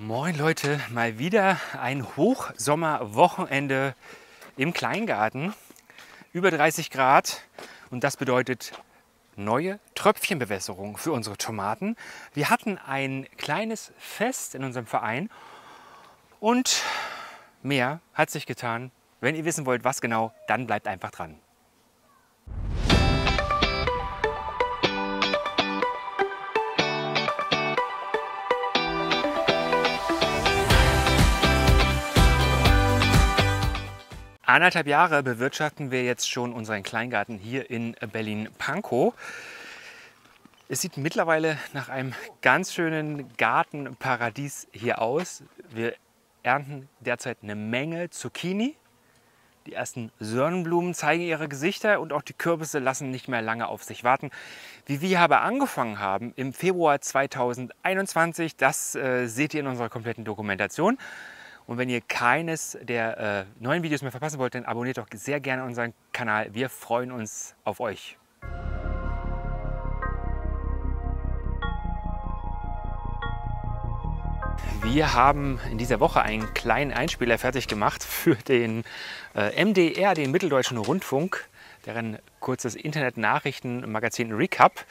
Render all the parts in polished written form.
Moin Leute, mal wieder ein Hochsommerwochenende im Kleingarten. Über 30 Grad und das bedeutet neue Tröpfchenbewässerung für unsere Tomaten. Wir hatten ein kleines Fest in unserem Verein und mehr hat sich getan. Wenn ihr wissen wollt, was genau, dann bleibt einfach dran. Anderthalb Jahre bewirtschaften wir jetzt schon unseren Kleingarten hier in Berlin-Pankow. Es sieht mittlerweile nach einem ganz schönen Gartenparadies hier aus. Wir ernten derzeit eine Menge Zucchini. Die ersten Sonnenblumen zeigen ihre Gesichter und auch die Kürbisse lassen nicht mehr lange auf sich warten. Wie wir aber angefangen haben im Februar 2021, das seht ihr in unserer kompletten Dokumentation. Und wenn ihr keines der neuen Videos mehr verpassen wollt, dann abonniert doch sehr gerne unseren Kanal. Wir freuen uns auf euch. Wir haben in dieser Woche einen kleinen Einspieler fertig gemacht für den MDR, den Mitteldeutschen Rundfunk, deren kurzes Internet-Nachrichtenmagazin Recap.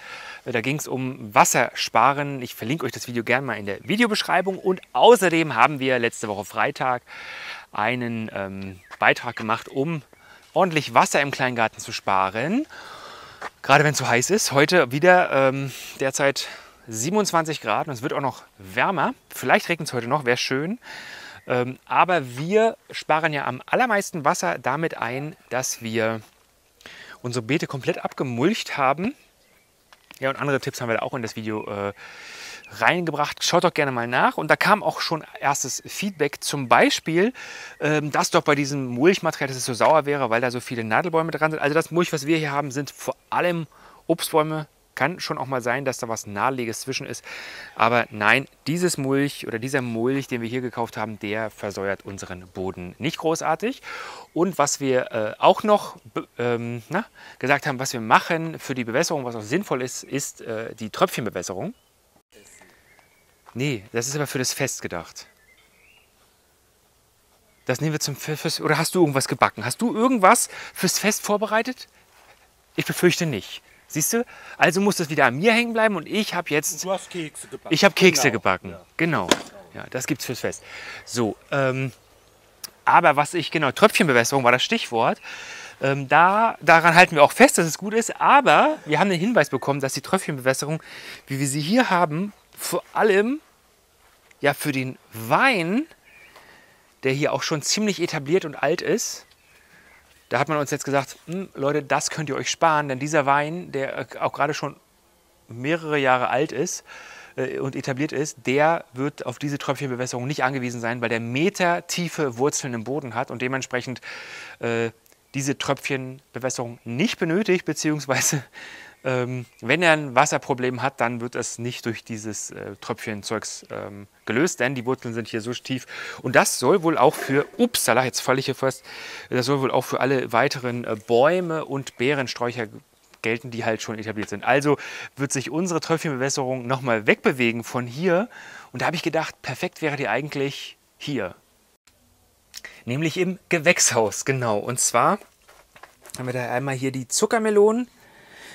Da ging es um Wassersparen. Ich verlinke euch das Video gerne mal in der Videobeschreibung. Und außerdem haben wir letzte Woche Freitag einen Beitrag gemacht, um ordentlich Wasser im Kleingarten zu sparen. Gerade wenn es so heiß ist. Heute wieder derzeit 27 Grad und es wird auch noch wärmer. Vielleicht regnet es heute noch, wäre schön. Aber wir sparen ja am allermeisten Wasser damit ein, dass wir unsere Beete komplett abgemulcht haben. Ja, und andere Tipps haben wir da auch in das Video reingebracht. Schaut doch gerne mal nach. Und da kam auch schon erstes Feedback, zum Beispiel, dass doch bei diesem Mulchmaterial, dass es so sauer wäre, weil da so viele Nadelbäume dran sind. Also das Mulch, was wir hier haben, sind vor allem Obstbäume. Kann schon auch mal sein, dass da was Naheliges zwischen ist. Aber nein, dieses Mulch oder dieser Mulch, den wir hier gekauft haben, der versäuert unseren Boden nicht großartig. Und was wir auch noch gesagt haben, was wir machen für die Bewässerung, was auch sinnvoll ist, ist die Tröpfchenbewässerung. Nee, das ist aber für das Fest gedacht. Das nehmen wir zum Fest. Oder hast du irgendwas gebacken? Hast du irgendwas fürs Fest vorbereitet? Ich befürchte nicht. Siehst du? Also muss das wieder an mir hängen bleiben und ich habe jetzt... Du hast Kekse gebacken. Ich habe Kekse gebacken. Ja. Genau. Ja, das gibt es fürs Fest. So, aber was ich... Genau, Tröpfchenbewässerung war das Stichwort. Daran halten wir auch fest, dass es gut ist. Aber wir haben den Hinweis bekommen, dass die Tröpfchenbewässerung, wie wir sie hier haben, vor allem ja für den Wein, der hier auch schon ziemlich etabliert und alt ist, da hat man uns jetzt gesagt, Leute, das könnt ihr euch sparen, denn dieser Wein, der auch gerade schon mehrere Jahre alt ist und etabliert ist, der wird auf diese Tröpfchenbewässerung nicht angewiesen sein, weil der metertiefe Wurzeln im Boden hat und dementsprechend diese Tröpfchenbewässerung nicht benötigt, beziehungsweise wenn er ein Wasserproblem hat, dann wird es nicht durch dieses Tröpfchenzeugs gelöst, denn die Wurzeln sind hier so tief. Und das soll wohl auch für, upsala, jetzt falle ich hier fast, das soll wohl auch für alle weiteren Bäume und Beerensträucher gelten, die halt schon etabliert sind. Also wird sich unsere Tröpfchenbewässerung nochmal wegbewegen von hier. Und da habe ich gedacht, perfekt wäre die eigentlich hier. Nämlich im Gewächshaus, genau. Und zwar haben wir da einmal hier die Zuckermelonen,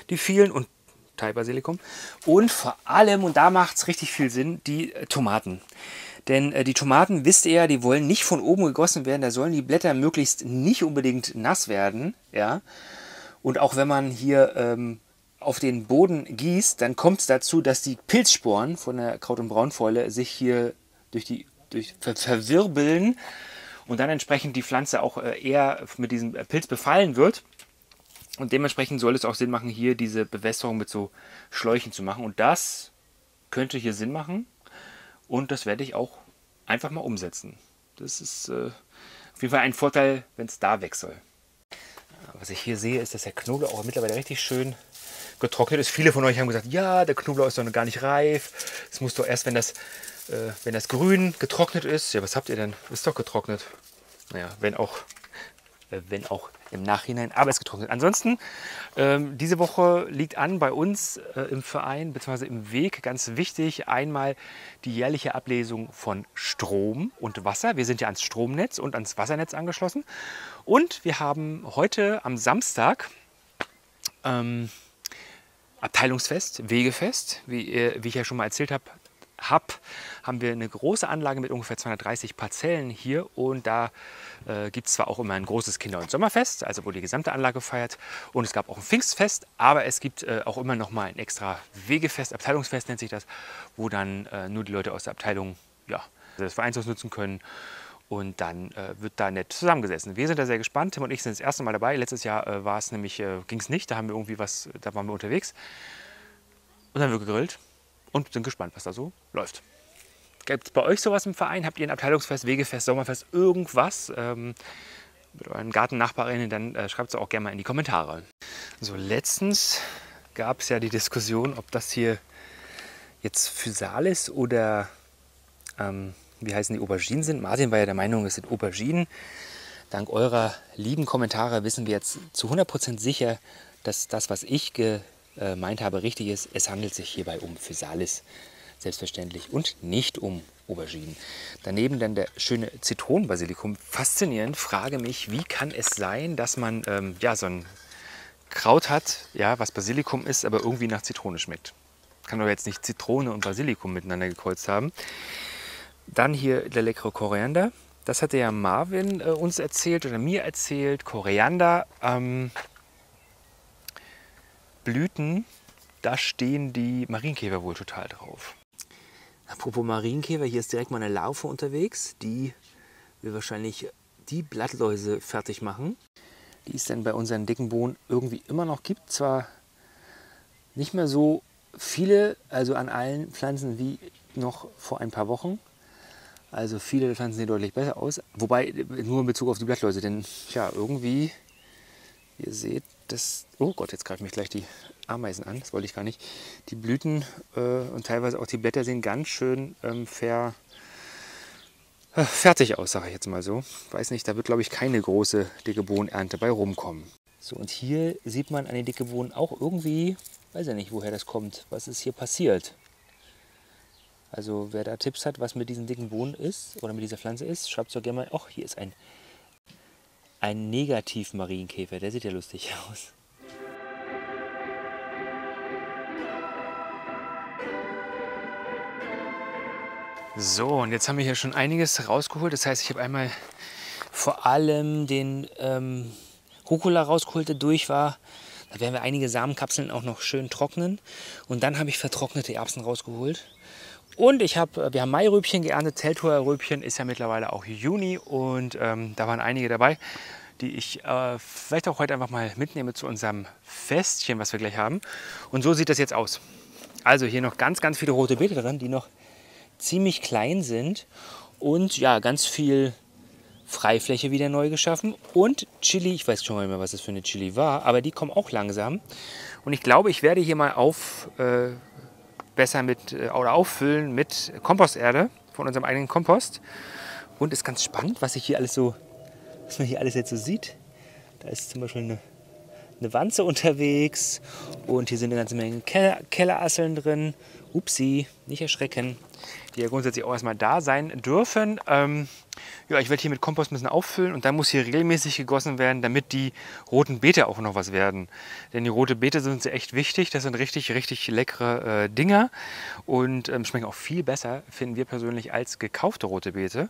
die vielen und Thai-Basilikum und vor allem, und da macht es richtig viel Sinn, die Tomaten. Denn die Tomaten, wisst ihr ja, die wollen nicht von oben gegossen werden, da sollen die Blätter möglichst nicht unbedingt nass werden. Ja? Und auch wenn man hier auf den Boden gießt, dann kommt es dazu, dass die Pilzsporen von der Kraut- und Braunfäule sich hier verwirbeln und dann entsprechend die Pflanze auch eher mit diesem Pilz befallen wird. Und dementsprechend soll es auch Sinn machen, hier diese Bewässerung mit so Schläuchen zu machen. Und das könnte hier Sinn machen. Und das werde ich auch einfach mal umsetzen. Das ist auf jeden Fall ein Vorteil, wenn es da weg soll. Was ich hier sehe, ist, dass der Knoblauch auch mittlerweile richtig schön getrocknet ist. Viele von euch haben gesagt, ja, der Knoblauch ist doch noch gar nicht reif. Es muss doch erst, wenn das Grün getrocknet ist. Ja, was habt ihr denn? Ist doch getrocknet. Naja, wenn auch im Nachhinein, aber es ist getrocknet. Ansonsten, diese Woche liegt an bei uns im Verein bzw. im Weg, ganz wichtig, einmal die jährliche Ablesung von Strom und Wasser. Wir sind ja ans Stromnetz und ans Wassernetz angeschlossen. Und wir haben heute am Samstag Abteilungsfest, Wegefest, wie ich ja schon mal erzählt habe, haben wir eine große Anlage mit ungefähr 230 Parzellen hier und da gibt es zwar auch immer ein großes Kinder- und Sommerfest, also wo die gesamte Anlage feiert und es gab auch ein Pfingstfest, aber es gibt auch immer noch mal ein extra Wegefest, Abteilungsfest nennt sich das, wo dann nur die Leute aus der Abteilung das Vereinshaus nutzen können und dann wird da nett zusammengesessen. Wir sind da sehr gespannt, Tim und ich sind das erste Mal dabei, letztes Jahr ging es nicht, da haben wir irgendwie da waren wir unterwegs und dann haben wir gegrillt. Und sind gespannt, was da so läuft. Gibt es bei euch sowas im Verein? Habt ihr ein Abteilungsfest, Wegefest, Sommerfest, irgendwas mit euren Gartennachbarinnen? Dann schreibt es auch gerne mal in die Kommentare. So, letztens gab es ja die Diskussion, ob das hier jetzt Physalis oder wie heißen die Auberginen sind. Martin war ja der Meinung, es sind Auberginen. Dank eurer lieben Kommentare wissen wir jetzt zu 100% sicher, dass das, was ich gemeint habe, richtig ist. Es handelt sich hierbei um Physalis, selbstverständlich, und nicht um Auberginen. Daneben dann der schöne Zitronenbasilikum. Faszinierend, frage mich, wie kann es sein, dass man so ein Kraut hat, ja, was Basilikum ist, aber irgendwie nach Zitrone schmeckt. Kann doch jetzt nicht Zitrone und Basilikum miteinander gekreuzt haben. Dann hier der leckere Koriander. Das hatte ja Marvin uns erzählt oder mir erzählt. Koriander, Blüten, da stehen die Marienkäfer wohl total drauf. Apropos Marienkäfer, hier ist direkt mal eine Larve unterwegs, die wir wahrscheinlich die Blattläuse fertig machen, die es dann bei unseren dicken Bohnen irgendwie immer noch gibt. Zwar nicht mehr so viele, also an allen Pflanzen wie noch vor ein paar Wochen. Also viele Pflanzen sehen deutlich besser aus, wobei nur in Bezug auf die Blattläuse, denn ja, irgendwie, ihr seht, das, oh Gott, jetzt greifen mich gleich die Ameisen an, das wollte ich gar nicht. Die Blüten und teilweise auch die Blätter sehen ganz schön fertig aus, sage ich jetzt mal so. Weiß nicht, da wird, glaube ich, keine große dicke Bohnenernte bei rumkommen. So, und hier sieht man an den dicke Bohnen auch irgendwie, weiß ja nicht, woher das kommt, was ist hier passiert. Also wer da Tipps hat, was mit diesen dicken Bohnen ist oder mit dieser Pflanze ist, schreibt es doch gerne mal. Ach, hier ist ein Negativ-Marienkäfer, der sieht ja lustig aus. So, und jetzt haben wir hier schon einiges rausgeholt. Das heißt, ich habe einmal vor allem den Rucola rausgeholt, der durch war. Da werden wir einige Samenkapseln auch noch schön trocknen. Und dann habe ich vertrocknete Erbsen rausgeholt. Und wir haben Mairöbchen geerntet. Teltower Röbchen ist ja mittlerweile auch Juni. Und da waren einige dabei, die ich vielleicht auch heute einfach mal mitnehme zu unserem Festchen, was wir gleich haben. Und so sieht das jetzt aus. Also hier noch ganz, ganz viele rote Beete drin, die noch ziemlich klein sind. Und ja, ganz viel Freifläche wieder neu geschaffen. Und Chili, ich weiß schon mal nicht mehr, was das für eine Chili war, aber die kommen auch langsam. Und ich glaube, ich werde hier mal auffüllen mit Komposterde von unserem eigenen Kompost. Und ist ganz spannend, was man hier alles jetzt so sieht. Da ist zum Beispiel eine Wanze unterwegs und hier sind eine ganze Menge Kellerasseln drin. Upsi, nicht erschrecken, die ja grundsätzlich auch erstmal da sein dürfen. Ja, ich werde hier mit Kompost ein bisschen auffüllen und dann muss hier regelmäßig gegossen werden, damit die roten Beete auch noch was werden. Denn die roten Beete sind echt wichtig, das sind richtig, richtig leckere Dinger und schmecken auch viel besser, finden wir persönlich, als gekaufte rote Beete.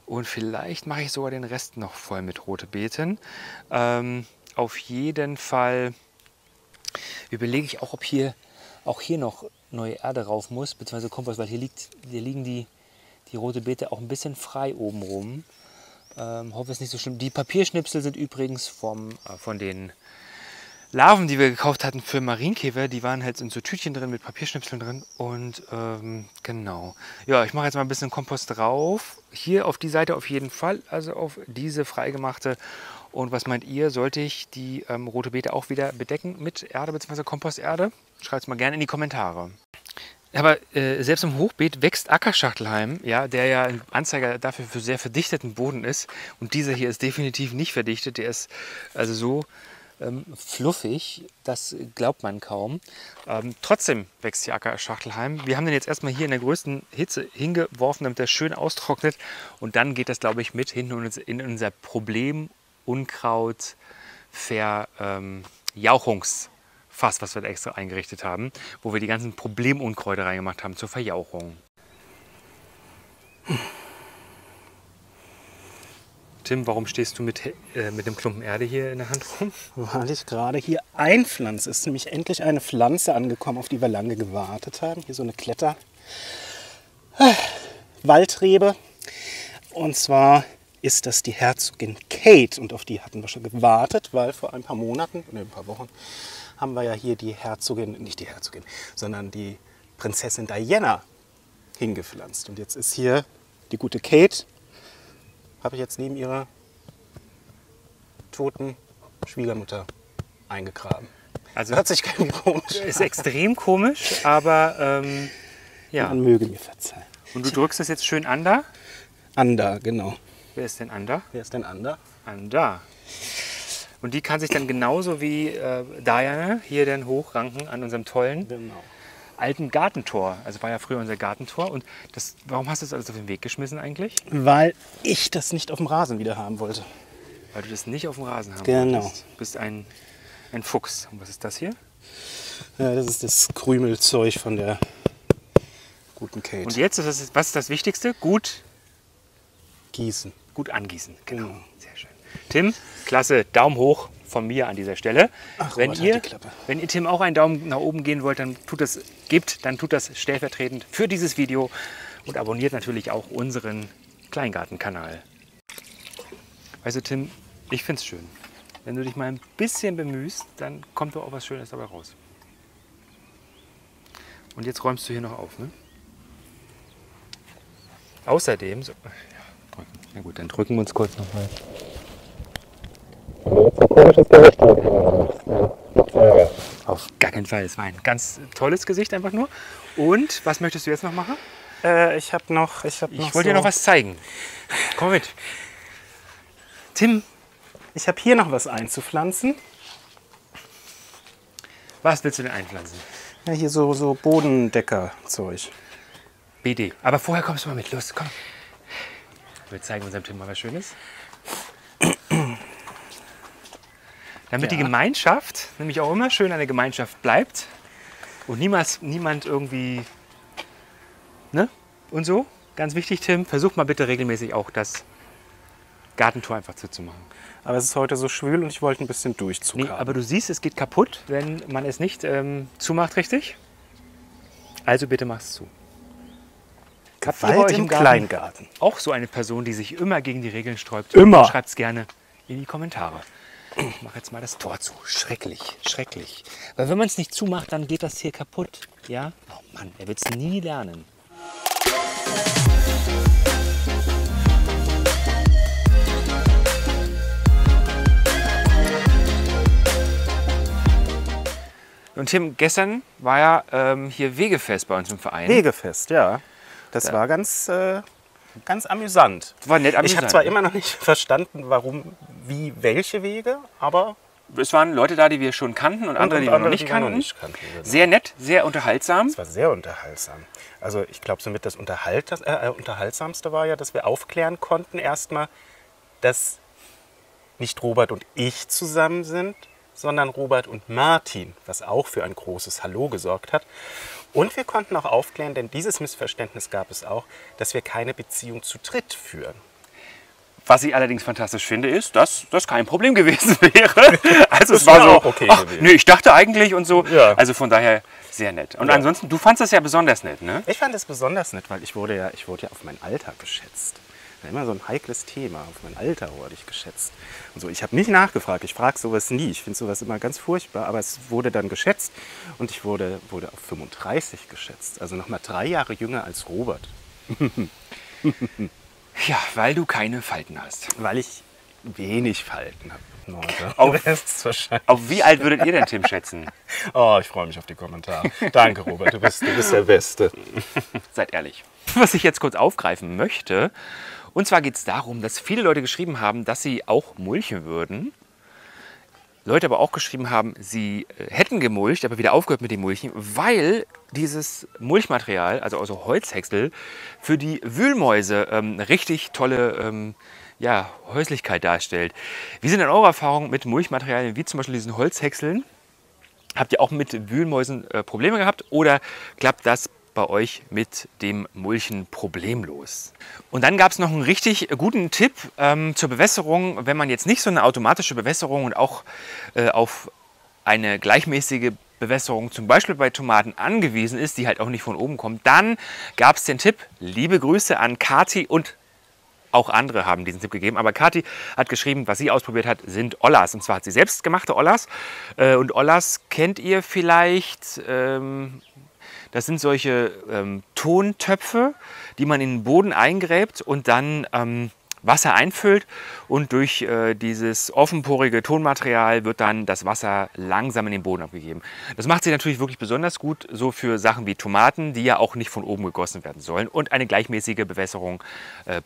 Und vielleicht mache ich sogar den Rest noch voll mit rote Beeten. Auf jeden Fall überlege ich auch, ob hier noch neue Erde rauf muss, beziehungsweise Kompost, weil hier liegen die rote Beete auch ein bisschen frei oben rum. Hoffe, es ist nicht so schlimm. Die Papierschnipsel sind übrigens von den Larven, die wir gekauft hatten für Marienkäfer. Die waren halt in so Tütchen drin mit Papierschnipseln drin. Und genau. Ja, ich mache jetzt mal ein bisschen Kompost drauf. Hier auf die Seite auf jeden Fall, also auf diese freigemachte. Und was meint ihr, sollte ich die rote Beete auch wieder bedecken mit Erde bzw. Komposterde? Schreibt es mal gerne in die Kommentare. Aber selbst im Hochbeet wächst Ackerschachtelhalm, ja, der ja ein Anzeiger dafür für sehr verdichteten Boden ist. Und dieser hier ist definitiv nicht verdichtet. Der ist also so fluffig, das glaubt man kaum. Trotzdem wächst hier Ackerschachtelhalm. Wir haben den jetzt erstmal hier in der größten Hitze hingeworfen, damit er schön austrocknet. Und dann geht das, glaube ich, mit hinten in unser Problem-Unkraut Verjauchungsfass, was wir da extra eingerichtet haben, wo wir die ganzen Problemunkräuter reingemacht haben zur Verjauchung. Tim, warum stehst du mit dem Klumpen Erde hier in der Hand rum? Weil ich gerade hier einpflanze. Es ist nämlich endlich eine Pflanze angekommen, auf die wir lange gewartet haben. Hier so eine Waldrebe. Und zwar ist das die Herzogin Kate. Und auf die hatten wir schon gewartet, weil vor ein paar Monaten, ein paar Wochen, haben wir ja hier die Herzogin, nicht die Herzogin, sondern die Prinzessin Diana hingepflanzt. Und jetzt ist hier die gute Kate, habe ich jetzt neben ihrer toten Schwiegermutter eingegraben. Also hört sich kein komisch. Ist extrem komisch, aber ja. Man möge mir verzeihen. Und du drückst das jetzt schön an da? Anda, genau. Wer ist denn Anda? Wer ist denn Anda? Anda. Und die kann sich dann genauso wie Diana hier dann hochranken an unserem tollen alten Gartentor. Also war ja früher unser Gartentor. Und warum hast du das alles auf den Weg geschmissen eigentlich? Weil ich das nicht auf dem Rasen wieder haben wollte. Weil du das nicht auf dem Rasen haben Genau. wolltest. Du bist ein Fuchs. Und was ist das hier? Ja, das ist das Krümelzeug von der guten Kate. Und jetzt, was ist das Wichtigste? Gut gießen. Gut angießen. Genau. Sehr schön. Tim, klasse. Daumen hoch von mir an dieser Stelle. Ach, wenn Robert, ihr, halt die Klappe. wenn ihr Tim auch einen Daumen nach oben gehen wollt, dann tut das stellvertretend für dieses Video und abonniert natürlich auch unseren Kleingartenkanal. Weißt du, Tim, ich finde es schön. Wenn du dich mal ein bisschen bemühst, dann kommt doch auch was Schönes dabei raus. Und jetzt räumst du hier noch auf, ne? Außerdem, na gut, dann drücken wir uns kurz nochmal. Auf gar keinen Fall. Es war ein ganz tolles Gesicht einfach nur. Und was möchtest du jetzt noch machen? Ich wollte dir noch was zeigen. Komm mit. Tim, ich habe hier noch was einzupflanzen. was willst du denn einpflanzen? Ja, hier so Bodendeckerzeug. BD. Aber vorher kommst du mal mit. Los, komm. Wir zeigen unserem Tim mal was Schönes. Damit die Gemeinschaft nämlich auch immer schön eine Gemeinschaft bleibt und niemand irgendwie, ne? Und so, ganz wichtig, Tim, versuch mal bitte regelmäßig auch das Gartentor einfach zuzumachen. Aber es ist heute so schwül und ich wollte ein bisschen Durchzug Nee, haben. aber du siehst, es geht kaputt, wenn man es nicht zumacht, richtig? Also bitte mach es zu. Habt ihr bei Wald euch im Garten Kleingarten. auch so eine Person, die sich immer gegen die Regeln sträubt? Immer. Schreibt es gerne in die Kommentare. Ich mache jetzt mal das Tor zu. Schrecklich, schrecklich. Weil wenn man es nicht zumacht, dann geht das hier kaputt. Ja? Oh Mann, er wird es nie lernen. Und Tim, gestern war ja hier Wegefest bei uns im Verein. Wegefest, ja. Das war ganz amüsant. War nett Ich amüsant. habe zwar immer noch nicht verstanden, warum, wie, welche Wege, aber Es waren Leute da, die wir schon kannten und andere, die wir noch nicht kannten. Genau. Sehr nett, sehr unterhaltsam. Es war sehr unterhaltsam. Also ich glaube, somit das Unterhaltsamste war ja, dass wir aufklären konnten erstmal, dass nicht Robert und ich zusammen sind, sondern Robert und Martin, was auch für ein großes Hallo gesorgt hat. Und wir konnten auch aufklären, denn dieses Missverständnis gab es auch, dass wir keine Beziehung zu dritt führen. Was ich allerdings fantastisch finde, ist, dass das kein Problem gewesen wäre. Also es Das war wäre so, auch okay ach, gewesen. nee, ich dachte eigentlich und so. Ja. Also von daher sehr nett. Und Ja. ansonsten, du fandst das ja besonders nett, ne? Ich fand es besonders nett, weil ich wurde ja auf mein Alter geschätzt. Das war immer so ein heikles Thema. Auf mein Alter wurde ich geschätzt. Und so, ich habe nicht nachgefragt. Ich frage sowas nie. Ich finde sowas immer ganz furchtbar. Aber es wurde dann geschätzt und ich wurde auf 35 geschätzt. Also noch mal 3 Jahre jünger als Robert. Ja, weil du keine Falten hast. Weil ich wenig Falten habe. Auf- Das ist wahrscheinlich. Auf wie alt würdet ihr denn Tim schätzen? Oh, ich freue mich auf die Kommentare. Danke, Robert, du bist der Beste. Seid ehrlich. Was ich jetzt kurz aufgreifen möchte, und zwar geht es darum, dass viele Leute geschrieben haben, dass sie auch mulchen würden. Leute aber auch geschrieben haben, sie hätten gemulcht, aber wieder aufgehört mit dem Mulchen, weil dieses Mulchmaterial, also Holzhäcksel, für die Wühlmäuse eine richtig tolle ja, Häuslichkeit darstellt. Wie sind denn eure Erfahrungen mit Mulchmaterialien, wie zum Beispiel diesen Holzhäckseln? Habt ihr auch mit Wühlmäusen Probleme gehabt oder klappt das bei euch mit dem Mulchen problemlos? Und dann gab es noch einen richtig guten Tipp zur Bewässerung, wenn man jetzt nicht so eine automatische Bewässerung und auch auf eine gleichmäßige Bewässerung zum Beispiel bei Tomaten angewiesen ist, die halt auch nicht von oben kommt, dann gab es den Tipp, liebe Grüße an Kati und auch andere haben diesen Tipp gegeben, aber Kathi hat geschrieben, was sie ausprobiert hat, sind Ollas. Und zwar hat sie selbst gemachte Ollas. Und Ollas kennt ihr vielleicht, das sind solche Tontöpfe, die man in den Boden eingräbt und dann Wasser einfüllt. Und durch dieses offenporige Tonmaterial wird dann das Wasser langsam in den Boden abgegeben. Das macht sie natürlich wirklich besonders gut, so für Sachen wie Tomaten, die ja auch nicht von oben gegossen werden sollen und eine gleichmäßige Bewässerung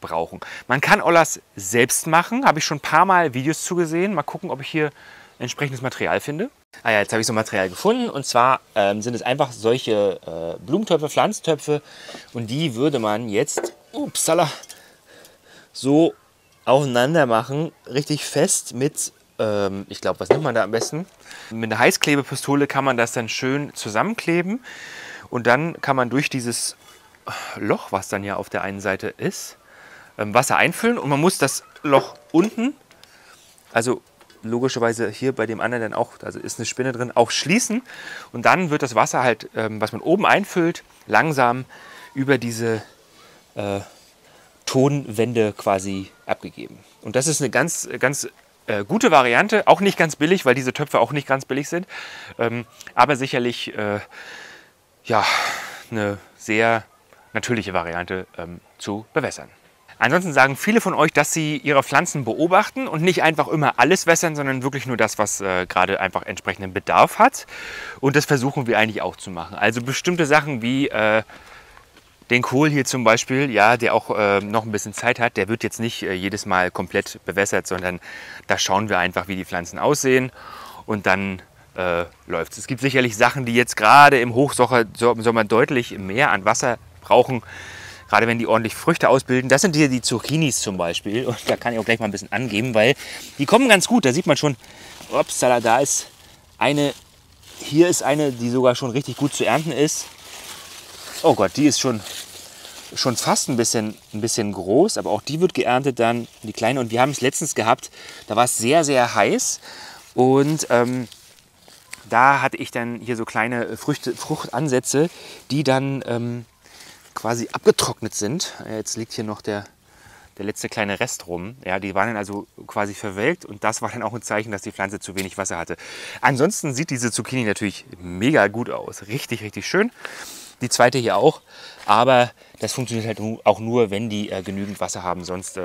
brauchen. Man kann Ollas selbst machen, habe ich schon ein paar Mal Videos zugesehen. Mal gucken, ob ich hier entsprechendes Material finde. Ah ja, jetzt habe ich so Material gefunden und zwar sind es einfach solche Blumentöpfe, Pflanztöpfe und die würde man jetzt, upsala, so aufeinander machen, richtig fest mit, ich glaube, was nimmt man da am besten? Mit einer Heißklebepistole kann man das dann schön zusammenkleben und dann kann man durch dieses Loch, was dann ja auf der einen Seite ist, Wasser einfüllen und man muss das Loch unten, also logischerweise hier bei dem anderen dann auch, also ist eine Spinne drin, auch schließen und dann wird das Wasser halt, was man oben einfüllt, langsam über diese Tonwände quasi abgegeben. Und das ist eine ganz gute Variante, auch nicht ganz billig, weil diese Töpfe auch nicht ganz billig sind, aber sicherlich ja, eine sehr natürliche Variante zu bewässern. Ansonsten sagen viele von euch, dass sie ihre Pflanzen beobachten und nicht einfach immer alles wässern, sondern wirklich nur das, was gerade einfach entsprechenden Bedarf hat. Und das versuchen wir eigentlich auch zu machen. Also bestimmte Sachen wie den Kohl hier zum Beispiel, ja, der auch noch ein bisschen Zeit hat, der wird jetzt nicht jedes Mal komplett bewässert, sondern da schauen wir einfach, wie die Pflanzen aussehen und dann läuft es. Es gibt sicherlich Sachen, die jetzt gerade im Hochsommer deutlich mehr an Wasser brauchen, gerade wenn die ordentlich Früchte ausbilden. Das sind hier die Zucchinis zum Beispiel und da kann ich auch gleich mal ein bisschen angeben, weil die kommen ganz gut. Da sieht man schon, upsala, da ist eine, hier ist eine, die sogar schon richtig gut zu ernten ist. Oh Gott, die ist schon fast ein bisschen groß, aber auch die wird geerntet dann, die kleine. Und wir haben es letztens gehabt, da war es sehr, sehr heiß und da hatte ich dann hier so kleine Fruchtansätze, die dann quasi abgetrocknet sind. Jetzt liegt hier noch der letzte kleine Rest rum. Ja, die waren dann also quasi verwelkt und das war dann auch ein Zeichen, dass die Pflanze zu wenig Wasser hatte. Ansonsten sieht diese Zucchini natürlich mega gut aus. Richtig, richtig schön. Die zweite hier auch, aber das funktioniert halt auch nur, wenn die genügend Wasser haben, sonst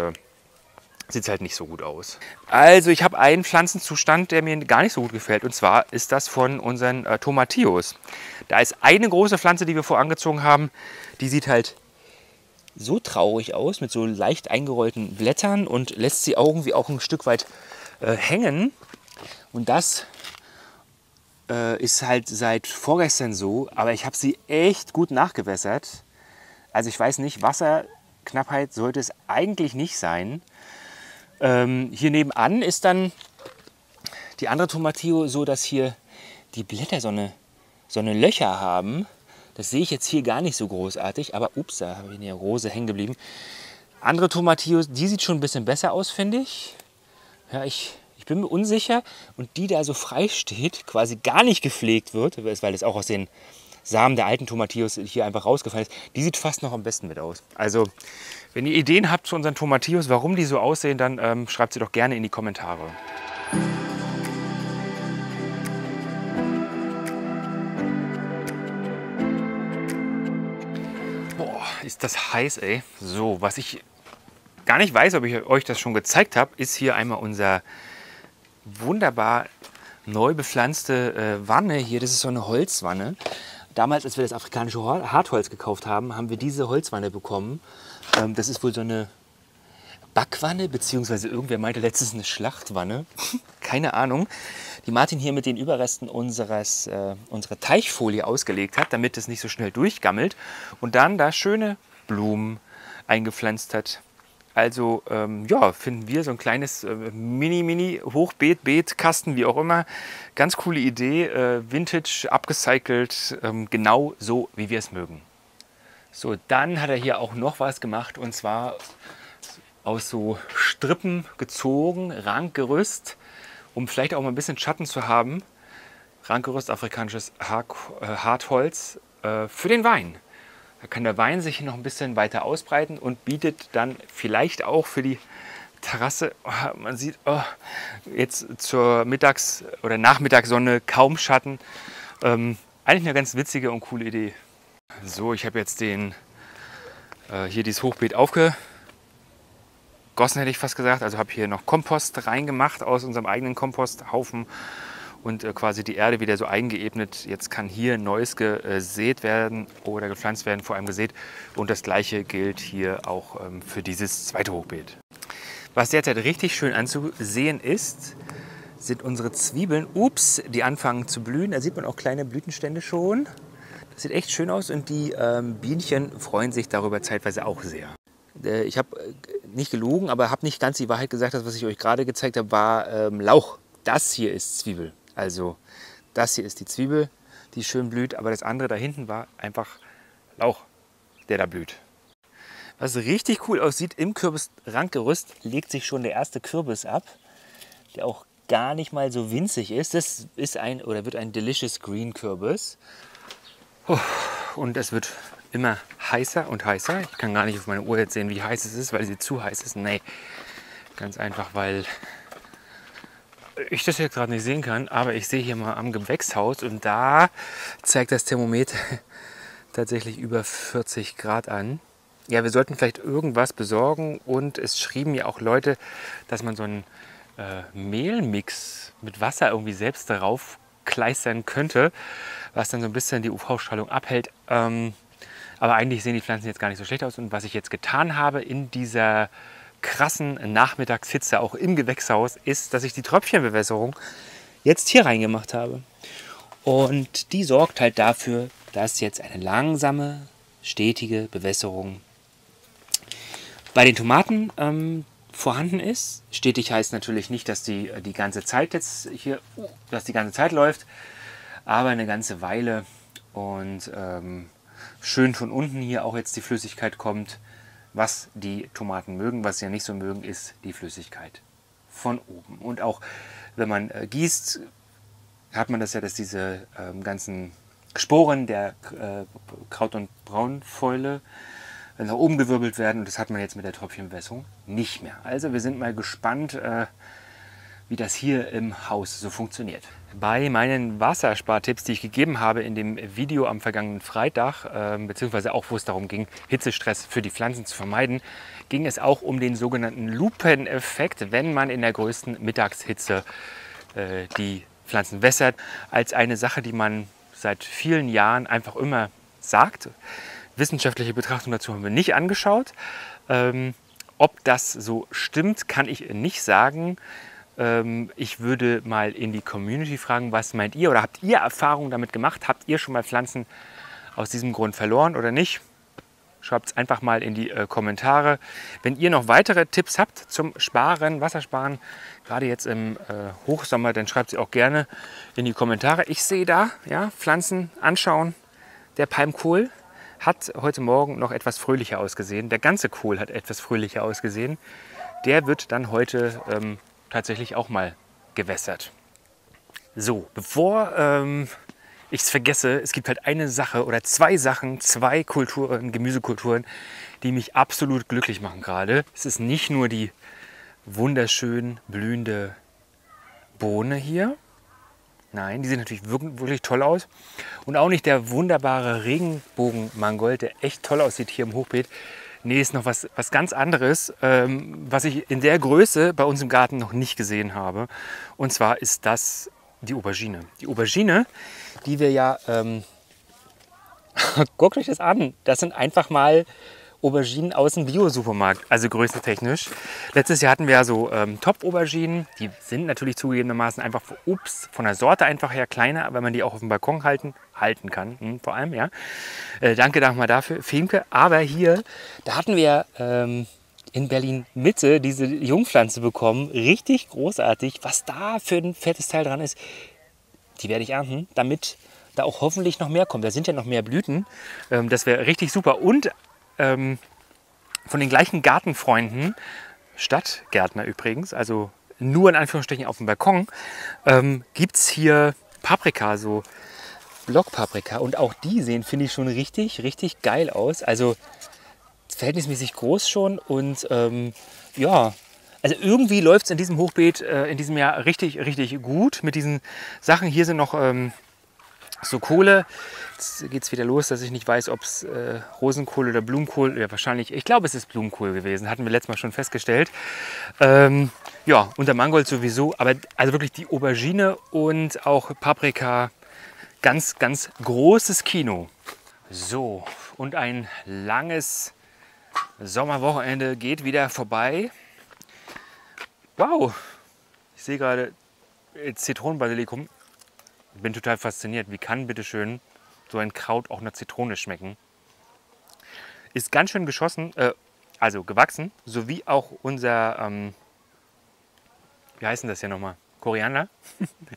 sieht es halt nicht so gut aus. Also ich habe einen Pflanzenzustand, der mir gar nicht so gut gefällt, und zwar ist das von unseren Tomatillos. Da ist eine große Pflanze, die wir vorangezogen haben, die sieht halt so traurig aus, mit so leicht eingerollten Blättern und lässt sie irgendwie auch ein Stück weit hängen. Und das ist halt seit vorgestern so, aber ich habe sie echt gut nachgewässert. Also ich weiß nicht, Wasserknappheit sollte es eigentlich nicht sein. Hier nebenan ist dann die andere Tomatillo so, dass hier die Blätter so eine Löcher haben. Das sehe ich jetzt hier gar nicht so großartig, aber ups, da habe ich in der Rose hängen geblieben. Andere Tomatillos, die sieht schon ein bisschen besser aus, finde ich. Ja, ich bin mir unsicher. Und die da so frei steht, quasi gar nicht gepflegt wird, weil es auch aus den Samen der alten Tomatillos hier einfach rausgefallen ist, die sieht fast noch am besten mit aus. Also, wenn ihr Ideen habt zu unseren Tomatillos, warum die so aussehen, dann schreibt sie doch gerne in die Kommentare. Boah, ist das heiß, ey. So, was ich gar nicht weiß, ob ich euch das schon gezeigt habe, ist hier einmal unser wunderbar neu bepflanzte Wanne hier. Das ist so eine Holzwanne. Damals, als wir das afrikanische Hartholz gekauft haben, haben wir diese Holzwanne bekommen. Das ist wohl so eine Backwanne, beziehungsweise irgendwer meinte letztens eine Schlachtwanne. Keine Ahnung. Die Martin hier mit den Überresten unserer Teichfolie ausgelegt hat, damit es nicht so schnell durchgammelt. Und dann da schöne Blumen eingepflanzt hat. Also ja, finden wir so ein kleines Mini-Hochbeet, Beet, Kasten, wie auch immer. Ganz coole Idee, Vintage, abgecycelt, genau so, wie wir es mögen. So, dann hat er hier auch noch was gemacht, und zwar aus so Strippen gezogen, Rankgerüst, um vielleicht auch mal ein bisschen Schatten zu haben. Rankgerüst, afrikanisches Hartholz für den Wein. Da kann der Wein sich noch ein bisschen weiter ausbreiten und bietet dann vielleicht auch für die Terrasse, man sieht jetzt zur Mittags- oder Nachmittagssonne kaum Schatten. Eigentlich eine ganz witzige und coole Idee. So, ich habe jetzt hier dieses Hochbeet aufgegossen, hätte ich fast gesagt. Also habe hier noch Kompost reingemacht aus unserem eigenen Komposthaufen und quasi die Erde wieder so eingeebnet. Jetzt kann hier Neues gesät werden oder gepflanzt werden, vor allem gesät. Und das gleiche gilt hier auch für dieses zweite Hochbeet. Was derzeit richtig schön anzusehen ist, sind unsere Zwiebeln. Ups, die anfangen zu blühen. Da sieht man auch kleine Blütenstände schon. Das sieht echt schön aus und die Bienchen freuen sich darüber zeitweise auch sehr. Ich habe nicht gelogen, aber habe nicht ganz die Wahrheit gesagt. Das, was ich euch gerade gezeigt habe, war Lauch. Das hier ist Zwiebel. Also das hier ist die Zwiebel, die schön blüht. Aber das andere da hinten war einfach Lauch, der da blüht. Was richtig cool aussieht, im Kürbisrankgerüst legt sich schon der erste Kürbis ab, der auch gar nicht mal so winzig ist. Das ist wird ein Delicious Green Kürbis. Und es wird immer heißer und heißer. Ich kann gar nicht auf meine Uhr jetzt sehen, wie heiß es ist, weil sie zu heiß ist. Nee, ganz einfach, weil ich das jetzt gerade nicht sehen kann. Aber ich sehe hier mal am Gewächshaus und da zeigt das Thermometer tatsächlich über 40 Grad an. Ja, wir sollten vielleicht irgendwas besorgen. Und es schrieben ja auch Leute, dass man so einen Mehlmix mit Wasser irgendwie selbst darauf kleistern könnte, was dann so ein bisschen die UV-Strahlung abhält. Aber eigentlich sehen die Pflanzen jetzt gar nicht so schlecht aus. Und was ich jetzt getan habe in dieser krassen Nachmittagshitze, auch im Gewächshaus, ist, dass ich die Tröpfchenbewässerung jetzt hier reingemacht habe. Und die sorgt halt dafür, dass jetzt eine langsame, stetige Bewässerung bei den Tomaten vorhanden ist. Stetig heißt natürlich nicht, dass die ganze Zeit jetzt hier, dass die ganze Zeit läuft, aber eine ganze Weile. Und schön von unten hier auch jetzt die Flüssigkeit kommt. Was die Tomaten mögen, was sie ja nicht so mögen, ist die Flüssigkeit von oben. Und auch wenn man gießt, hat man das ja, dass diese ganzen Sporen der Kraut- und Braunfäule nach oben gewirbelt werden. Und das hat man jetzt mit der Tröpfchenbewässerung nicht mehr. Also wir sind mal gespannt, wie das hier im Haus so funktioniert. Bei meinen Wasserspartipps, die ich gegeben habe in dem Video am vergangenen Freitag, beziehungsweise auch, wo es darum ging, Hitzestress für die Pflanzen zu vermeiden, ging es auch um den sogenannten Lupeneffekt, wenn man in der größten Mittagshitze die Pflanzen wässert, als eine Sache, die man seit vielen Jahren einfach immer sagt. Wissenschaftliche Betrachtung dazu haben wir nicht angeschaut. Ob das so stimmt, kann ich nicht sagen. Ich würde mal in die Community fragen, was meint ihr oder habt ihr Erfahrungen damit gemacht? Habt ihr schon mal Pflanzen aus diesem Grund verloren oder nicht? Schreibt es einfach mal in die Kommentare. Wenn ihr noch weitere Tipps habt zum Sparen, Wassersparen, gerade jetzt im Hochsommer, dann schreibt sie auch gerne in die Kommentare. Ich sehe da, ja, Pflanzen anschauen. Der Palmkohl hat heute Morgen noch etwas fröhlicher ausgesehen. Der ganze Kohl hat etwas fröhlicher ausgesehen. Der wird dann heute tatsächlich auch mal gewässert. So, bevor ich es vergesse, es gibt halt eine Sache oder zwei Sachen, zwei Kulturen, Gemüsekulturen, die mich absolut glücklich machen gerade. Es ist nicht nur die wunderschön blühende Bohne hier, Nein, die sehen natürlich wirklich toll aus. Und auch nicht der wunderbare Regenbogen-Mangold, der echt toll aussieht hier im Hochbeet. Nee, ist noch was ganz anderes, was ich in der Größe bei uns im Garten noch nicht gesehen habe. Und zwar ist das die Aubergine. Die Aubergine, die wir ja... guckt euch das an. Das sind einfach mal Auberginen aus dem Bio-Supermarkt, also größentechnisch. Letztes Jahr hatten wir ja so Top-Auberginen. Die sind natürlich zugegebenermaßen einfach von der Sorte einfach her kleiner, weil man die auch auf dem Balkon halten kann. Vor allem, ja. Danke nochmal dafür, Femke. Aber hier, da hatten wir in Berlin Mitte diese Jungpflanze bekommen. Richtig großartig. Was da für ein fettes Teil dran ist, die werde ich ernten, damit da auch hoffentlich noch mehr kommt. Da sind ja noch mehr Blüten. Das wäre richtig super. Und von den gleichen Gartenfreunden, Stadtgärtner übrigens, also nur in Anführungsstrichen auf dem Balkon, gibt es hier Paprika, so Blockpaprika. Und auch die sehen, finde ich, schon richtig, richtig geil aus. Also verhältnismäßig groß schon. Und ja, also irgendwie läuft es in diesem Hochbeet in diesem Jahr richtig, richtig gut mit diesen Sachen. Hier sind noch... so Kohle, jetzt geht es wieder los, dass ich nicht weiß, ob es Rosenkohl oder Blumenkohl, ja wahrscheinlich, ich glaube es ist Blumenkohl gewesen, hatten wir letztes Mal schon festgestellt. Ja, und der Mangold sowieso, aber also wirklich die Aubergine und auch Paprika, ganz, ganz großes Kino. So, und ein langes Sommerwochenende geht wieder vorbei. Wow, ich sehe gerade Zitronenbasilikum. Ich bin total fasziniert. Wie kann bitteschön so ein Kraut auch einer Zitrone schmecken? Ist ganz schön geschossen, also gewachsen, sowie auch unser, wie heißt denn das hier nochmal? Koriander.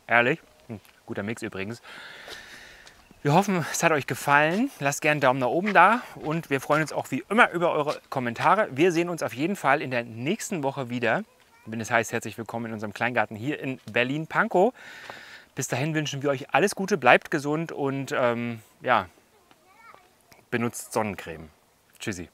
Ehrlich. Guter Mix übrigens. Wir hoffen, es hat euch gefallen. Lasst gerne einen Daumen nach oben da und wir freuen uns auch wie immer über eure Kommentare. Wir sehen uns auf jeden Fall in der nächsten Woche wieder. Wenn es heißt, herzlich willkommen in unserem Kleingarten hier in Berlin-Pankow. Bis dahin wünschen wir euch alles Gute, bleibt gesund und ja, benutzt Sonnencreme. Tschüssi.